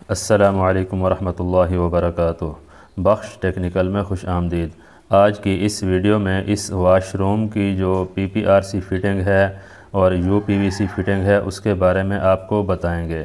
अस्सलामु अलैकुम वरहमतुल्लाहि वबरकातुहू। बख्श टेक्निकल में खुश आमदीद। आज की इस वीडियो में इस वाशरूम की जो PPRC फ़िटिंग है और UPVC फ़िटिंग है उसके बारे में आपको बताएंगे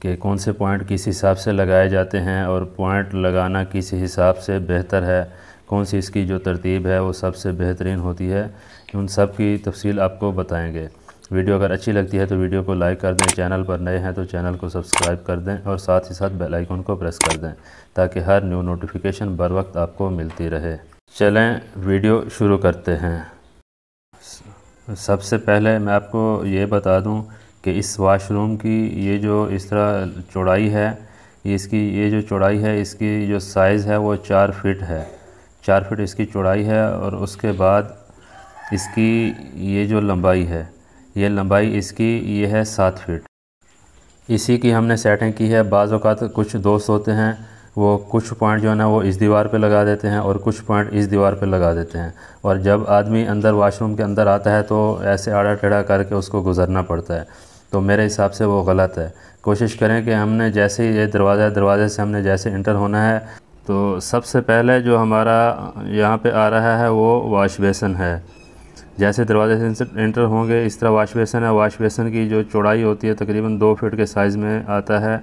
कि कौन से पॉइंट किस हिसाब से लगाए जाते हैं और पॉइंट लगाना किस हिसाब से बेहतर है, कौन सी इसकी जो तरतीब है वो सबसे बेहतरीन होती है, उन सब की तफसील आपको बताएंगे। वीडियो अगर अच्छी लगती है तो वीडियो को लाइक कर दें, चैनल पर नए हैं तो चैनल को सब्सक्राइब कर दें और साथ ही साथ बेल आइकन को प्रेस कर दें ताकि हर न्यू नोटिफिकेशन बर वक्त आपको मिलती रहे। चलें वीडियो शुरू करते हैं। सबसे पहले मैं आपको ये बता दूं कि इस वाशरूम की ये जो इस तरह चौड़ाई है, इसकी ये जो चौड़ाई है, इसकी जो साइज़ है वो 4 फीट है। 4 फीट इसकी चौड़ाई है और उसके बाद इसकी ये जो लंबाई है, ये लंबाई इसकी ये है 7 फीट। इसी की हमने सेटिंग की है। बाज़ औक़ात कुछ दोस्त होते हैं वो कुछ पॉइंट जो है ना वो इस दीवार पे लगा देते हैं और कुछ पॉइंट इस दीवार पे लगा देते हैं, और जब आदमी अंदर वाशरूम के अंदर आता है तो ऐसे आड़ा टेढ़ा करके उसको गुज़रना पड़ता है। तो मेरे हिसाब से वो गलत है। कोशिश करें कि हमने जैसे ही ये दरवाज़े से हमने जैसे इंटर होना है तो सबसे पहले जो हमारा यहाँ पे आ रहा है वो वाश बेसन है। जैसे दरवाजे से इंटर होंगे इस तरह वाश बेसन है। वाश बेसन की जो चौड़ाई होती है तकरीबन 2 फीट के साइज़ में आता है,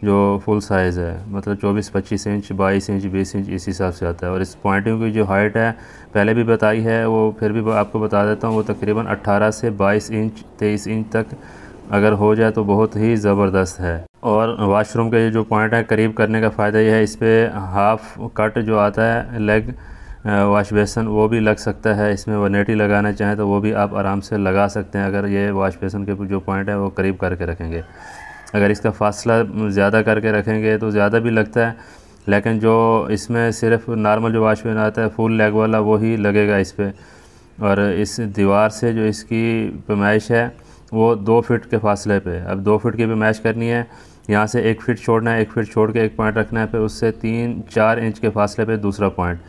जो फुल साइज़ है, मतलब 24-25 इंच, 22 इंच, 20 इंच इस हिसाब से आता है। और इस पॉइंटिंग की जो हाइट है पहले भी बताई है, वो फिर भी आपको बता देता हूँ, वो तकरीबन 18 से 22 इंच 23 इंच तक अगर हो जाए तो बहुत ही ज़बरदस्त है। और वाशरूम के जो पॉइंट है करीब करने का फ़ायदा यह है, इस पर हाफ़ कट जो आता है लेग वाश बेसन वो भी लग सकता है। इसमें वनेटी लगाना चाहें तो वो भी आप आराम से लगा सकते हैं अगर ये वाश बेसन के जो पॉइंट है वो करीब करके रखेंगे। अगर इसका फासला ज़्यादा करके रखेंगे तो ज़्यादा भी लगता है, लेकिन जो इसमें सिर्फ नॉर्मल जो वाश बेसन आता है फुल लेग वाला वो ही लगेगा इस पर। और इस दीवार से जो इसकी पैमाइश है वो 2 फीट के फासले पे। अब 2 फीट की पैमाइश करनी है, यहाँ से 1 फीट छोड़ना है, 1 फीट छोड़ के एक पॉइंट रखना है, फिर उससे 3-4 इंच के फासले पे दूसरा पॉइंट,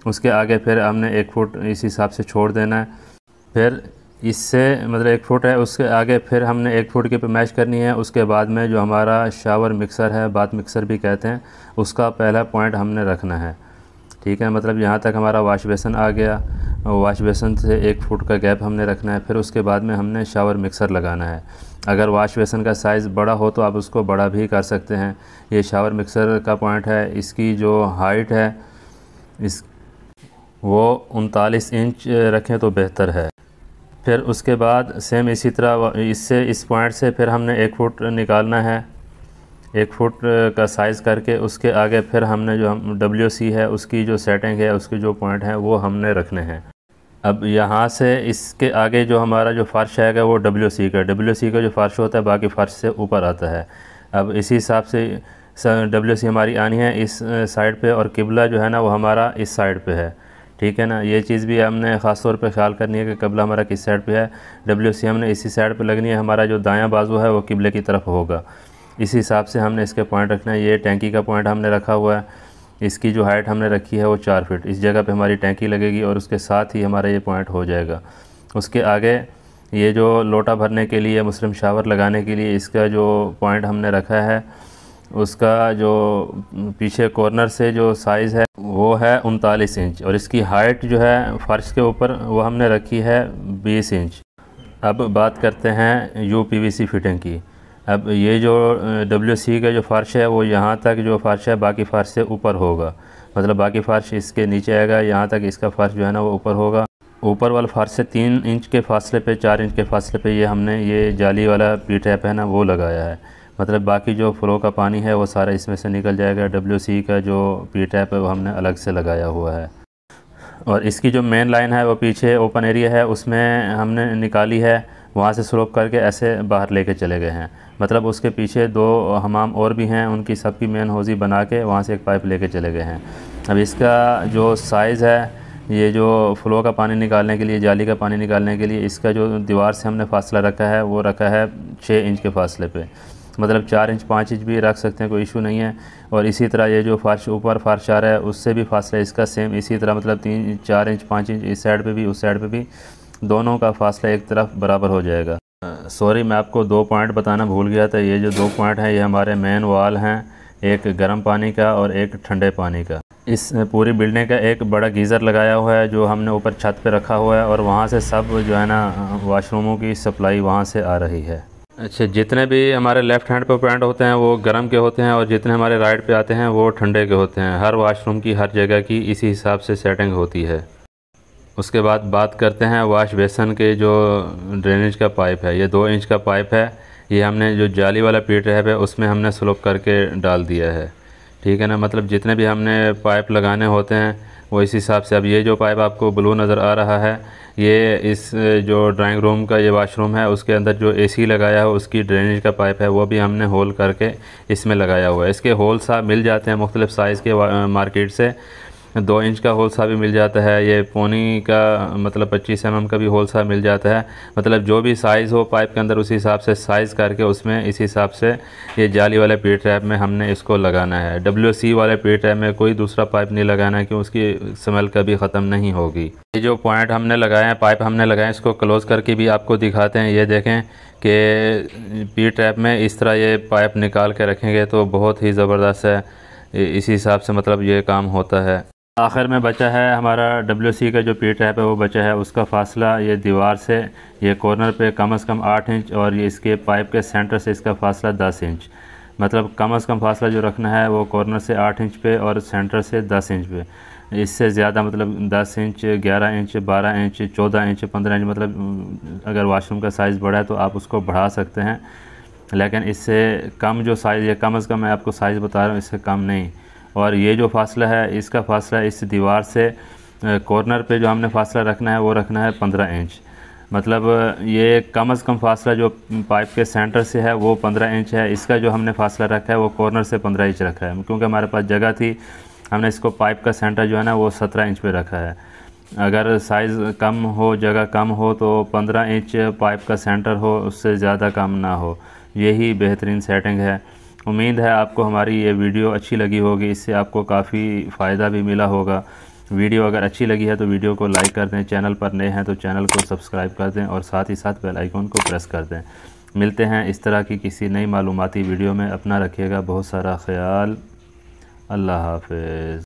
उसके आगे फिर हमने 1 फुट इस हिसाब से छोड़ देना है। फिर इससे मतलब 1 फुट है, उसके आगे फिर हमने 1 फुट की पैमाइश करनी है। उसके बाद में जो हमारा शावर मिक्सर है, बाथ मिक्सर भी कहते हैं, उसका पहला पॉइंट हमने रखना है। ठीक है, मतलब यहाँ तक हमारा वाश बेसन आ गया। वाश बेसन से 1 फुट का गैप हमने रखना है। फिर उसके बाद में हमने शावर मिक्सर लगाना है। अगर वाश बेसन का साइज़ बड़ा हो तो आप उसको बड़ा भी कर सकते हैं। ये शावर मिक्सर का पॉइंट है, इसकी जो हाइट है इस वो 39 इंच रखें तो बेहतर है। फिर उसके बाद सेम इसी तरह इससे इस पॉइंट से फिर हमने 1 फुट निकालना है, 1 फुट का साइज़ करके। उसके आगे फिर हमने जो हम WC है उसकी जो सेटिंग है, उसके जो पॉइंट हैं वो हमने रखने हैं। अब यहाँ से इसके आगे जो हमारा जो फ़र्श है वो WC का जो फ़र्श होता है बाकी फ़र्श से ऊपर आता है। अब इसी हिसाब से WC हमारी आनी है इस साइड पे और किबला जो है ना वो हमारा इस साइड पे है। ठीक है ना, ये चीज़ भी हमने ख़ास तौर पे ख्याल करनी है कि किबला हमारा किस साइड पे है। WC हमने इसी साइड पे लगनी है, हमारा जो दायां बाजू है वो किबले की तरफ होगा। इस हिसाब से हमने इसके पॉइंट रखना है। ये टैंकी का पॉइंट हमने रखा हुआ है, इसकी जो हाइट हमने रखी है वो 4 फीट। इस जगह पे हमारी टैंकी लगेगी और उसके साथ ही हमारा ये पॉइंट हो जाएगा। उसके आगे ये जो लोटा भरने के लिए, मुस्लिम शावर लगाने के लिए इसका जो पॉइंट हमने रखा है, उसका जो पीछे कॉर्नर से जो साइज़ है वो है 39 इंच और इसकी हाइट जो है फ़र्श के ऊपर वो हमने रखी है 20 इंच। अब बात करते हैं UPVC फ़िटिंग की। अब ये जो WC का जो फ़र्श है वो यहाँ तक जो फ़र्श है बाकी फ़र्श से ऊपर होगा, मतलब बाकी फ़र्श इसके नीचे आएगा, यहाँ तक इसका फ़र्श जो है ना वो ऊपर होगा। ऊपर वाला फ़र्श से 3 इंच के फासले पे, 4 इंच के फासले पे ये हमने ये जाली वाला P-टैप है ना वो लगाया है। मतलब बाकी जो फ्लो का पानी है वो सारा इसमें से निकल जाएगा। WC का जो P-टैप है वो हमने अलग से लगाया हुआ है। और इसकी जो मेन लाइन है वो पीछे ओपन एरिया है उसमें हमने निकाली है, वहाँ से स्लोप करके ऐसे बाहर लेके चले गए हैं। मतलब उसके पीछे 2 हमाम और भी हैं, उनकी सबकी मेन हौज़ी बना के वहाँ से एक पाइप लेके चले गए हैं। अब इसका जो साइज़ है, ये जो फ़्लो का पानी निकालने के लिए, जाली का पानी निकालने के लिए, इसका जो दीवार से हमने फासला रखा है वो रखा है 6 इंच के फासले पे। मतलब 4 इंच 5 इंच भी रख सकते हैं, कोई इशू नहीं है। और इसी तरह ये जो फ़र्श ऊपर फ़र्श आ रहा है उससे भी फासला इसका सेम इसी तरह, मतलब 3-4 इंच 5 इंच इस साइड पे भी उस साइड पे भी, दोनों का फासला एक तरफ बराबर हो जाएगा। सॉरी, मैं आपको 2 पॉइंट बताना भूल गया था। ये जो 2 पॉइंट हैं ये हमारे मेन वाल हैं, एक गर्म पानी का और एक ठंडे पानी का। इस पूरी बिल्डिंग का एक बड़ा गीज़र लगाया हुआ है जो हमने ऊपर छत पे रखा हुआ है, और वहाँ से सब जो है ना वाशरूमों की सप्लाई वहाँ से आ रही है। अच्छा, जितने भी हमारे लेफ़्ट हैंड पे पॉइंट होते हैं वो गर्म के होते हैं, और जितने हमारे राइट पे आते हैं वो ठंडे के होते हैं। हर वाशरूम की हर जगह की इसी हिसाब से सेटिंग होती है। उसके बाद बात करते हैं वाश बेसन के जो ड्रेनेज का पाइप है। ये 2 इंच का पाइप है। ये हमने जो जाली वाला पी ट्रैप है उसमें हमने स्लोप करके डाल दिया है, ठीक है ना। मतलब जितने भी हमने पाइप लगाने होते हैं वो इस हिसाब से। अब ये जो पाइप आपको ब्लू नज़र आ रहा है, ये इस जो ड्राइंग रूम का ये वाशरूम है उसके अंदर जो एसी लगाया है उसकी ड्रेनेज का पाइप है, वो भी हमने होल करके इसमें लगाया हुआ है। इसके होल सा मिल जाते हैं मुख्तलिफ़ साइज़ के मार्केट से। 2 इंच का होल सा भी मिल जाता है, ये पौनी का मतलब 25 mm का भी होल सा मिल जाता है। मतलब जो भी साइज़ हो पाइप के अंदर उसी हिसाब से साइज़ करके उसमें इस हिसाब से ये जाली वाले पी ट्रैप में हमने इसको लगाना है। WC वाले पी ट्रैप में कोई दूसरा पाइप नहीं लगाना है, क्योंकि उसकी स्मेल कभी ख़त्म नहीं होगी। ये जो पॉइंट हमने लगाए हैं, पाइप हमने लगाए हैं, इसको क्लोज़ करके भी आपको दिखाते हैं। ये देखें कि पी ट्रैप में इस तरह ये पाइप निकाल के रखेंगे तो बहुत ही ज़बरदस्त है। इसी हिसाब से मतलब ये काम होता है। आखिर में बचा है हमारा WC का जो पी ट्रैप है वो बचा है। उसका फासला ये दीवार से ये कॉर्नर पे कम से कम 8 इंच, और ये इसके पाइप के सेंटर से इसका फासला 10 इंच। मतलब कम से कम फासला जो रखना है वो कॉर्नर से 8 इंच पे और सेंटर से 10 इंच पे। इससे ज़्यादा मतलब 10 inch, 11 inch, 12 inch, 14 inch, 15 inch, मतलब अगर वाशरूम का साइज़ बड़ा है तो आप उसको बढ़ा सकते हैं। लेकिन इससे कम जो साइज़ है, कम से कम मैं आपको साइज़ बता रहा हूँ, इससे कम नहीं। और ये जो फासला है, इसका फासला इस दीवार से कॉर्नर पे जो हमने फासला रखना है वो रखना है 15 इंच। मतलब ये कम से कम फासला जो पाइप के सेंटर से है वो 15 इंच है। इसका जो हमने फासला रखा है वो कॉर्नर से 15 इंच रखा है, क्योंकि हमारे पास जगह थी। हमने इसको पाइप का सेंटर जो है ना वो 17 इंच पे रखा है। अगर साइज़ कम हो, जगह कम हो तो 15 इंच पाइप का सेंटर हो, उससे ज़्यादा कम ना हो। यही बेहतरीन सेटिंग है। उम्मीद है आपको हमारी ये वीडियो अच्छी लगी होगी, इससे आपको काफ़ी फ़ायदा भी मिला होगा। वीडियो अगर अच्छी लगी है तो वीडियो को लाइक कर दें, चैनल पर नए हैं तो चैनल को सब्सक्राइब कर दें, और साथ ही साथ बेल आइकन को प्रेस कर दें। मिलते हैं इस तरह की किसी नई मालूमाती वीडियो में। अपना रखिएगा बहुत सारा ख्याल। अल्लाह हाफ़िज़।